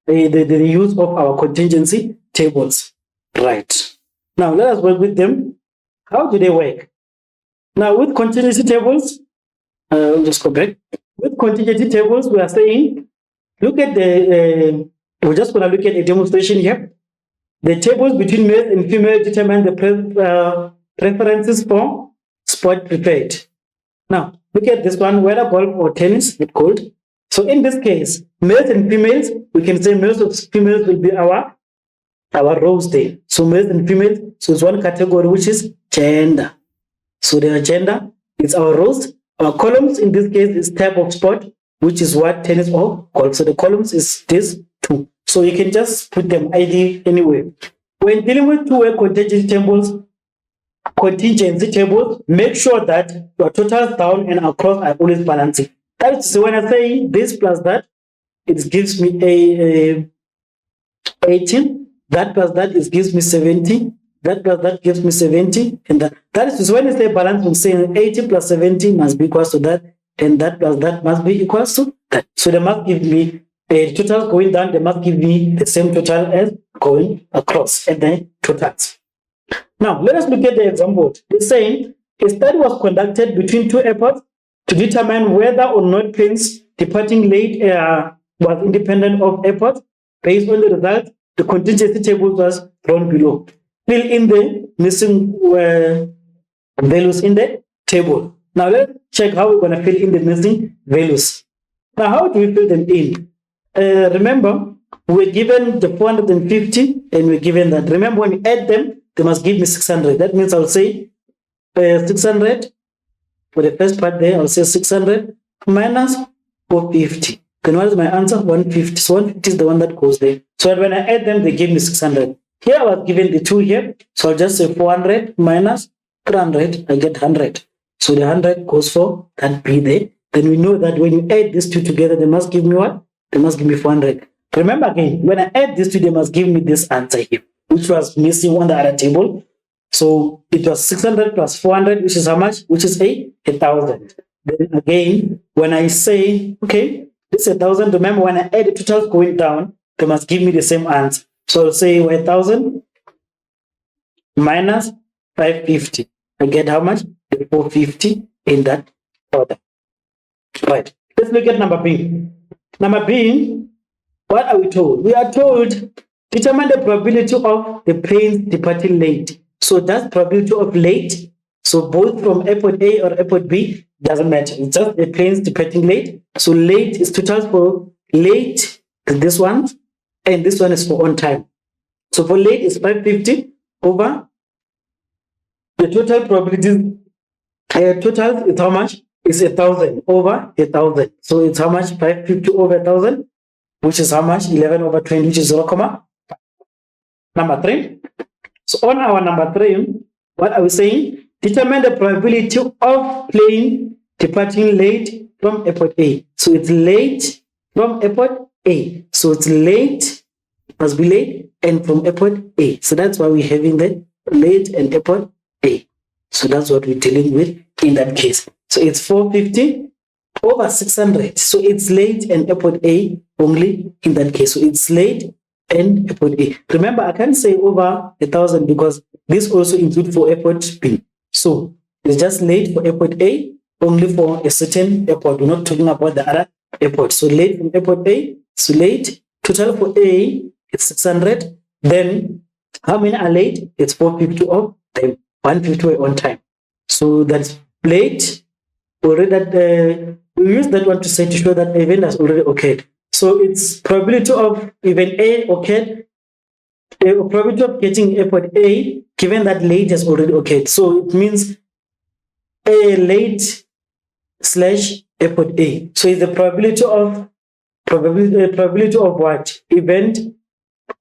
[SPEAKER 1] the use of our contingency tables. Right. Now let us work with them. How do they work? Now with contingency tables, I'll just go back. With contingency tables, we are saying, look at the, we're just going to look at a demonstration here. The tables between male and female determine the preferences for sport prepared. Now, look at this one, whether golf or tennis, it's called. So in this case, males and females, we can say males and females will be our rows there. So males and females, so it's one category which is gender. So their gender is our rows. Our columns in this case is type of sport, which is what tennis or golf. So the columns is this 2. So you can just put them ID anywhere. When dealing with two-way contingency tables, make sure that your totals down and across are always balancing. That is, so when I say this plus that, it gives me a 18. That plus that gives me 70. That plus that gives me 70. And that is when you say balance, we say 80 plus 70 must be equal to that. And that plus that must be equal to that. So they must give me a total going down. They must give me the same total as going across at the totals. Now, let us look at the example. It's saying a study was conducted between two airports to determine whether or not planes departing late was independent of airports. Based on the result, the contingency table was drawn below. Fill in the missing values in the table. Now, let's check how we're going to fill in the missing values. Now, how do we fill them in? Remember, we're given the 450 and we're given that. Remember, when you add them, they must give me 600. That means I'll say 600 for the first part there. I'll say 600 minus 450. Then what is my answer? 150. So 150 is the one that goes there. So when I add them, they give me 600. Here I was given the 2 here. So I'll just say 400 minus 300. I get 100. So the 100 goes for that B there. Then we know that when you add these two together, they must give me what? They must give me 400. Remember again, when I add these two, they must give me this answer here, which was missing on the other table. So it was 600 plus 400, which is how much? Which is 1,000. Then again, when I say, okay, this is 1,000, remember when I add the totals going down, they must give me the same answer. So I'll say 1,000 minus 550. I get how much? 450 in that order. Right. Let's look at number B. Number B, what are we told? We are told determine the probability of the planes departing late. So that's probability of late. So both from airport A or airport B doesn't matter. It's just the planes departing late. So late is total for late, this one, and this one is for on time. So for late is 550 over the total probability. Total is how much? Is 1,000 over 1,000. So it's how much? 550 over 1,000, which is how much? 11 over 20, which is 0, number 3. So on our number 3, what are we saying? Determine the probability of plane departing late from airport A. So it's late from airport A. So it's late, must be late, and from airport A. So that's why we're having the late and airport A. So that's what we're dealing with in that case. So it's 450 over 600. So it's late and airport A only in that case. So it's late and airport A. Remember, I can't say over 1,000 because this also includes for airport B. So it's just late for airport A, only for a certain airport. We're not talking about the other airport. So late from airport A, so late. Total for A is 600. Then how many are late? It's 450 of them. 150 on time. So that's late. Already that we use that one to say to show that event has already occurred. So it's probability of event A occurred, probability of getting airport A given that late has already occurred. So it means A late slash airport A. So it's the probability of what? Event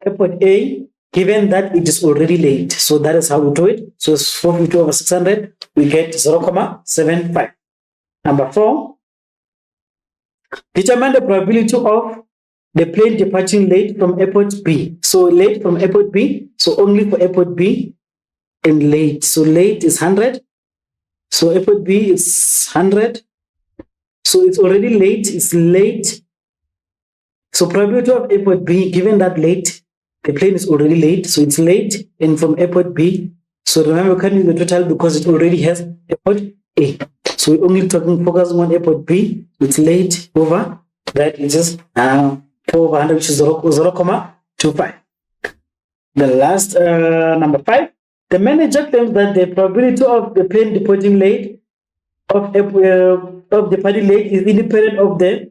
[SPEAKER 1] airport A given that it is already late. So that is how we do it. So it's 450 over 600. We get 0.75. Number 4, determine the probability of the plane departing late from airport B. So late from airport B, so only for airport B and late. So late is 100. So airport B is 100. So it's already late, it's late. So probability of airport B, given that late, the plane is already late, so it's late and from airport B. So remember, we can't use the total because it already has airport A. So we're only focusing on airport B. It's late over that, which is 4 over 100, which is 0.25. The last number 5. The manager claims that the probability of the plane departing late is independent of the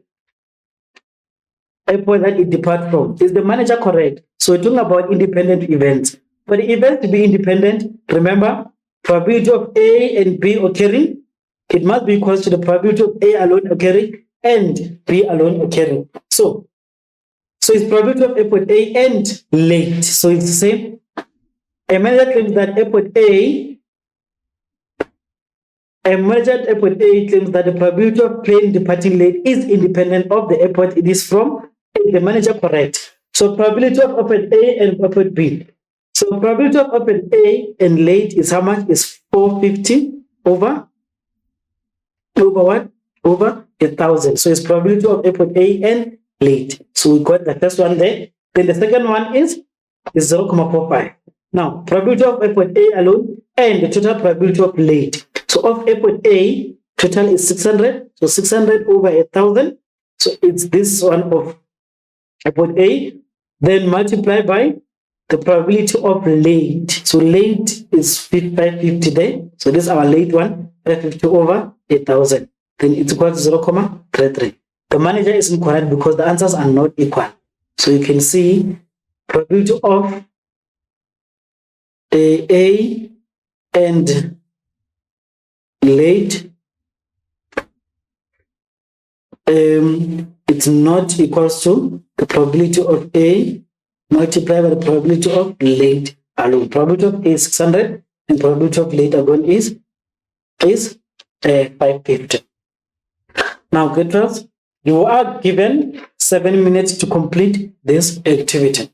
[SPEAKER 1] airport that it departs from. Is the manager correct? So we're talking about independent events. For the event to be independent, remember, probability of A and B occurring, it must be equal to the probability of A alone occurring and B alone occurring. So it's probability of airport A and late. So it's the same. A manager claims that airport A claims that the probability of plane departing late is independent of the airport it is from. Is the manager correct? So probability of open A and open B. So probability of open A and late is how much? Is 450 over what? Over 1,000. So it's probability of open A and late. So we got the first one there. Then the second one is 0.45. Now, probability of open A alone and the total probability of late. So of open A, total is 600. So 600 over 1,000. So it's this one of open A. Then multiply by the probability of late. So late is 550 there. So this is our late one, 550 over 1,000. Then it's equal to 0.33. The manager is incorrect because the answers are not equal. So you can see probability of A and late, it's not equals to the probability of A multiplied by the probability of late alone. Probability of A is 600 and probability of late alone is 550. Now, get us. You are given 7 minutes to complete this activity.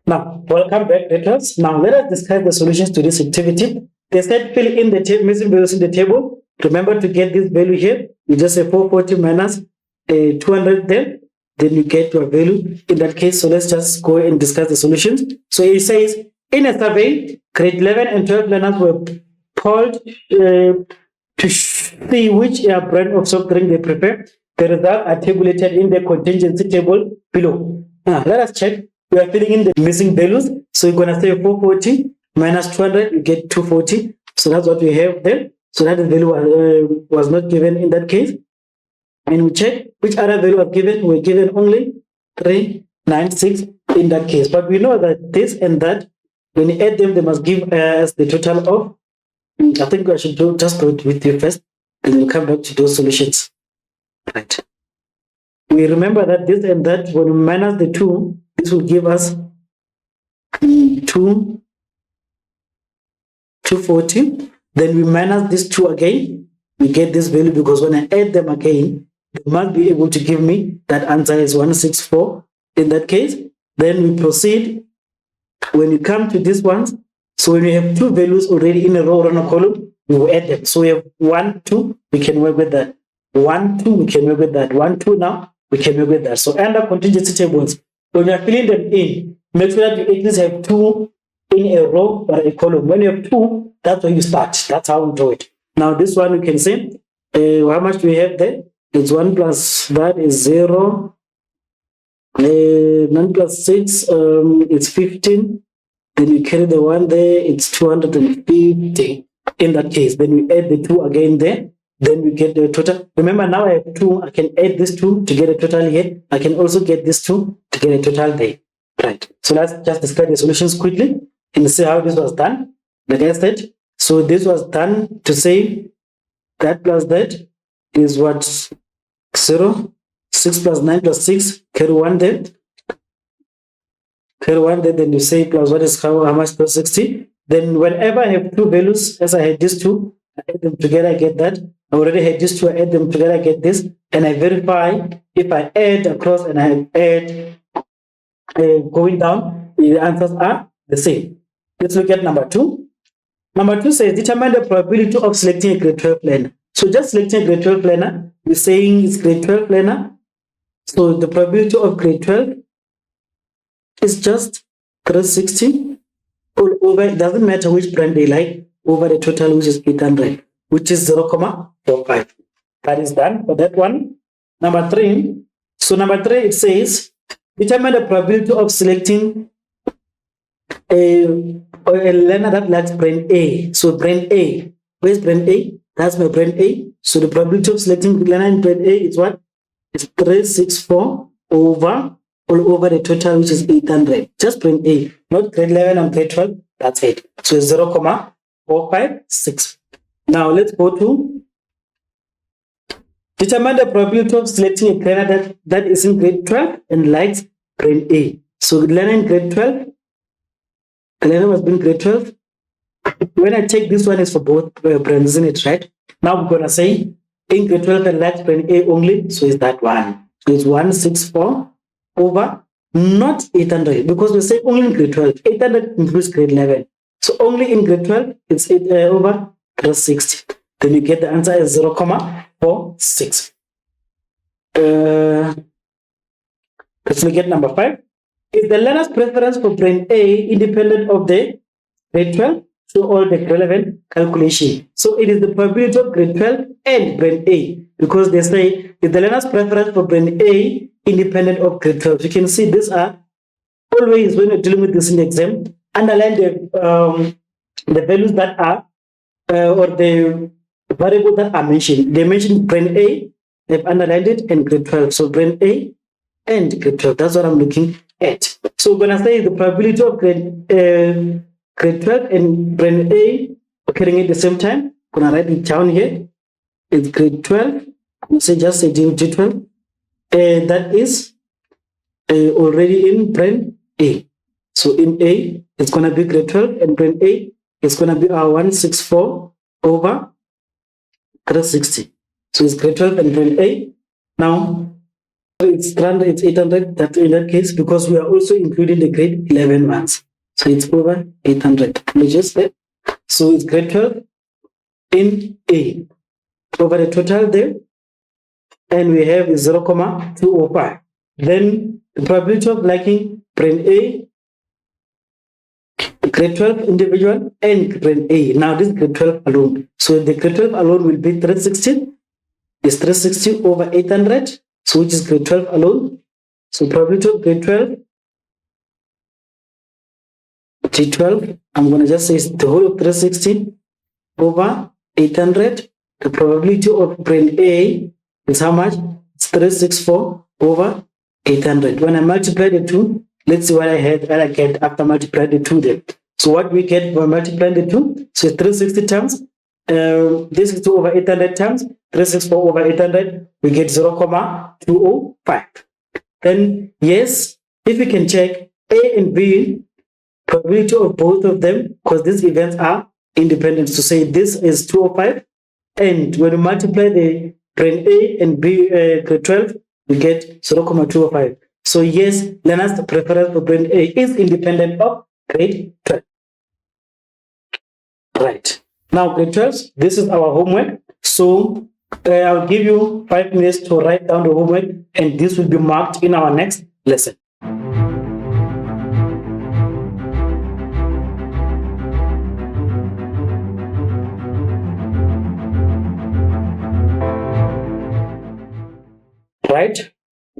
[SPEAKER 1] Now, welcome back, letters. Now, let us discuss the solutions to this activity. They said fill in the missing values in the table. Remember to get this value here. You just say 440 minus 200 there. Then you get your value in that case. So let's just go and discuss the solutions. So it says, in a survey, grade 11 and 12 learners were polled to see which brand of soft drink they prefer. The results are tabulated in the contingency table below. Now, let us check. We are filling in the missing values. So you're going to say 440 minus 200, you get 240. So that's what we have there. So that value was not given in that case. And we check which other value was given. We're given only 396 in that case. But we know that this and that, when you add them, they must give us the total of, I think I should just go with you first, and we'll come back to those solutions. Right. We remember that this and that, when we minus the 2, this will give us 240. Then we minus this 2 again. We get this value because when I add them again, they must be able to give me that answer is 164 in that case. Then we proceed. When you come to these ones, so when we have 2 values already in a row or in a column, we will add them. So we have 1, 2, we can work with that. 1, 2, we can work with that. 1, 2 now, we can work with that. So under contingency tables, when you are filling them in, make sure that you at least have 2 in a row or a column. When you have 2, that's where you start. That's how we do it. Now this one we can say, how much do we have there? It's 1 plus that is 0. 9 plus 6, it's 15. Then you carry the 1 there, it's 250 in that case. Then we add the 2 again there. Then we get the total. Remember, now I have 2. I can add this 2 to get a total here. I can also get this 2 to get a total there. Right. So let's just discuss the solutions quickly and see how this was done. Like I said, so this was done to say that plus that is what? 0. 6 plus 9 plus 6. Carry 1 there. Carry 1 there. Then you say plus what is how much plus 60. Then whenever I have 2 values, as I had these 2, I add them together, I get that. I already had these 2, I add them together, I get this. And I verify if I add across and I add going down, the answers are the same. Let's look at number 2. Number 2 says determine the probability of selecting a grade 12 learner. So just selecting a grade 12 learner, we're saying it's grade 12 learner. So the probability of grade 12 is just 360 all over. It doesn't matter which brand they like, over the total, which is 800, which is 0.45. That is done for that one. Number 3. So number 3, it says determine the probability of selecting a learner that likes brand A. So brand A. Where's brand A? That's my brand A. So the probability of selecting the learner in brand A is what? It's 364 over all over the total, which is 800. Just brand A, not grade 11 and grade 12. That's it. So it's 0.456. Now let's go to determine the probability of selecting a learner that is in grade 12 and likes brand A. So the learner in grade 12 The learner must be in grade 12. When I check this one is for both brands, isn't it, right? Now we're going to say in grade 12 and large brand A only, so is that one. So it's 164 over, not 800, because we say only in grade 12. 800 includes grade 11. So only in grade 12, it's 8 over 360. Then you get the answer as 0.46. Let's look at number 5. Is the learner's preference for brand A independent of the grade 12? So all the relevant calculation. So it is the probability of grade 12 and brand A, because they say if the learner's preference for brand A independent of grade 12. You can see these are always, when you're dealing with this in the exam, underline the values that are or the variables that are mentioned. They mentioned brand A, they've underlined it, and grade 12. So brand A and grade 12. That's what I'm looking at. So when I say the probability of grade 12 and brand A occurring at the same time, I'm gonna write it down here. It's grade 12. Just say G12. That is already in brand A. So in A, it's gonna be grade 12, and brand A is gonna be 164 over 360. So it's grade 12 and brand A. Now it's 800. That in that case, because we are also including the grade 11 ones. So it's over 800. So it's grade 12 in A over the total there, and we have 0.205. Then the probability of liking brand A, grade 12 individual, and brand A. Now this grade 12 alone. So the grade 12 alone will be 360. It's 360 over 800. So which is grade 12 alone. So probability of grade 12, G12, I'm going to just say it's the whole of 360 over 800. The probability of brand A is how much? It's 364 over 800. When I multiply the two, let's see what I get after multiplying the two there. So what we get by multiplying the two, so 360 times, this is 2 over 800 times 364 over 800, we get 0.205. Then yes, if we can check A and B, probability of both of them, because these events are independent, to say this is 205, and when we multiply the brand A and B grade 12, we get 0.205. So yes, learner's preference for brand A is independent of grade 12. Right. Now grade 12, this is our homework. So I'll give you 5 minutes to write down the homework, and this will be marked in our next lesson. Right.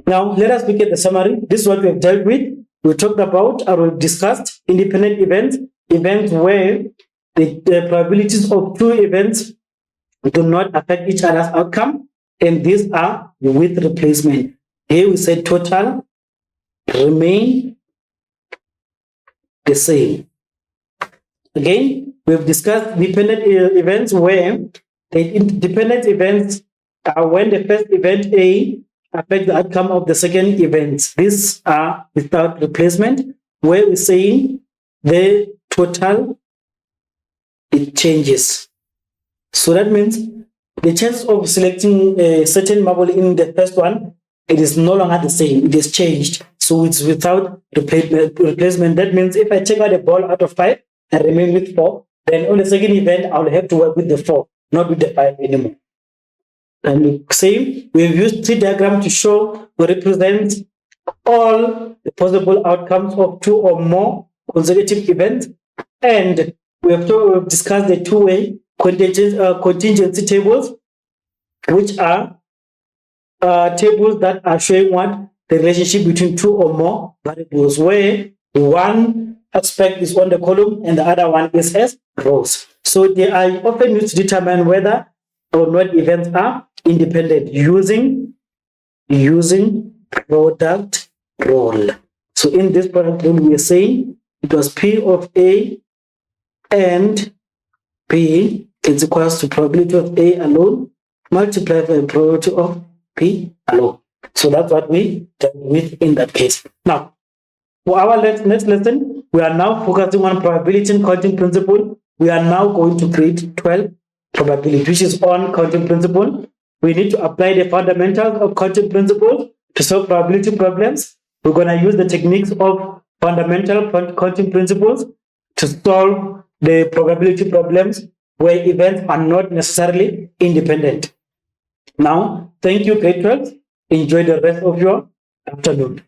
[SPEAKER 1] Now let us look at the summary. This is what we have dealt with. We talked about or we discussed independent events where the probabilities of two events do not affect each other's outcome, and these are with replacement. Here we said total remain the same. Again, we have discussed dependent events where the independent events are when the first event A affects the outcome of the second event. These are without replacement, where we're saying the total, it changes. So that means the chance of selecting a certain marble in the first one, it is no longer the same. It is changed. So it's without replacement. That means if I take out a ball out of 5 and remain with 4, then on the second event, I'll have to work with the 4, not with the 5 anymore. And the same, we've used tree diagram to show or represent all the possible outcomes of 2 or more consecutive events. And we have discussed the two-way contingency tables, which are tables that are showing what the relationship between 2 or more variables, where one aspect is on the column and the other one is as rows. So they are often used to determine whether or not events are independent using product rule. So in this product rule, we are saying it was P of A and P is equals to probability of A alone multiplied by probability of P alone. So that's what we dealt with in that case. Now, for our next lesson, We are now focusing on probability and counting principle. We are now going to create 12 probability, which is on counting principle. We need to apply the fundamentals of counting principles to solve probability problems. We're going to use the techniques of fundamental counting principles to solve the probability problems where events are not necessarily independent. Now, thank you, grade 12. Enjoy the rest of your afternoon.